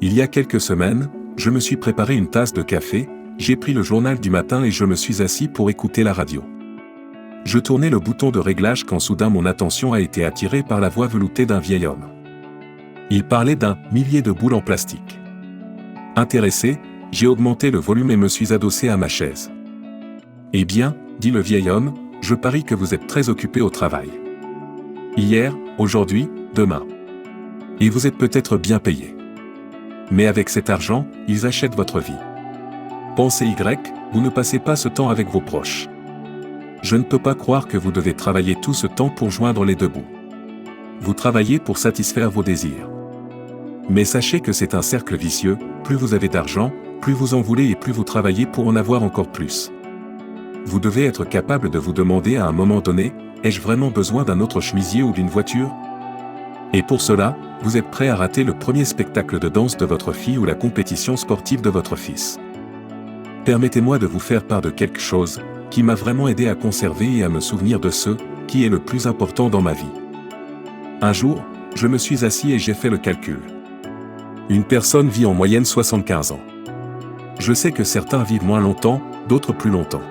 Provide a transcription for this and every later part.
Il y a quelques semaines, je me suis préparé une tasse de café, j'ai pris le journal du matin et je me suis assis pour écouter la radio. Je tournais le bouton de réglage quand soudain mon attention a été attirée par la voix veloutée d'un vieil homme. Il parlait d'un millier de boules en plastique. Intéressé, j'ai augmenté le volume et me suis adossé à ma chaise. Eh bien, dit le vieil homme, je parie que vous êtes très occupé au travail. Hier, aujourd'hui, demain. Et vous êtes peut-être bien payé. Mais avec cet argent, ils achètent votre vie. Pensez Y, vous ne passez pas ce temps avec vos proches. Je ne peux pas croire que vous devez travailler tout ce temps pour joindre les deux bouts. Vous travaillez pour satisfaire vos désirs. Mais sachez que c'est un cercle vicieux, plus vous avez d'argent, plus vous en voulez et plus vous travaillez pour en avoir encore plus. Vous devez être capable de vous demander à un moment donné, ai-je vraiment besoin d'un autre chemisier ou d'une voiture ? Et pour cela, vous êtes prêt à rater le premier spectacle de danse de votre fille ou la compétition sportive de votre fils. Permettez-moi de vous faire part de quelque chose qui m'a vraiment aidé à conserver et à me souvenir de ce qui est le plus important dans ma vie. Un jour, je me suis assis et j'ai fait le calcul. Une personne vit en moyenne 75 ans. Je sais que certains vivent moins longtemps, d'autres plus longtemps.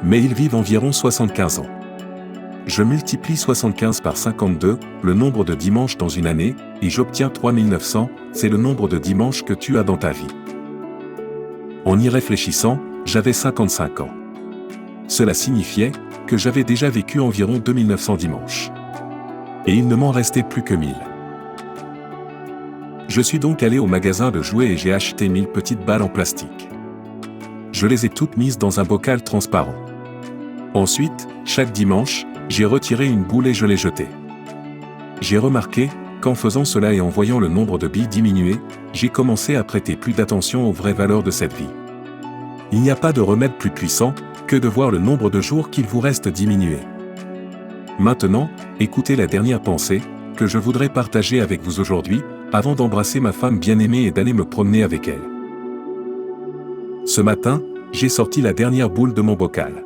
Mais ils vivent environ 75 ans. Je multiplie 75 par 52, le nombre de dimanches dans une année, et j'obtiens 3900, c'est le nombre de dimanches que tu as dans ta vie. En y réfléchissant, j'avais 55 ans. Cela signifiait que j'avais déjà vécu environ 2900 dimanches. Et il ne m'en restait plus que 1000. Je suis donc allé au magasin de jouets et j'ai acheté 1000 petites balles en plastique. Je les ai toutes mises dans un bocal transparent. Ensuite, chaque dimanche, j'ai retiré une boule et je l'ai jetée. J'ai remarqué qu'en faisant cela et en voyant le nombre de billes diminuer, j'ai commencé à prêter plus d'attention aux vraies valeurs de cette vie. Il n'y a pas de remède plus puissant que de voir le nombre de jours qu'il vous reste diminuer. Maintenant, écoutez la dernière pensée que je voudrais partager avec vous aujourd'hui, avant d'embrasser ma femme bien-aimée et d'aller me promener avec elle. Ce matin, j'ai sorti la dernière boule de mon bocal.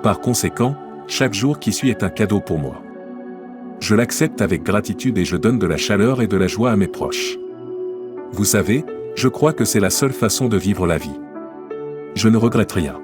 Par conséquent, chaque jour qui suit est un cadeau pour moi. Je l'accepte avec gratitude et je donne de la chaleur et de la joie à mes proches. Vous savez, je crois que c'est la seule façon de vivre la vie. Je ne regrette rien.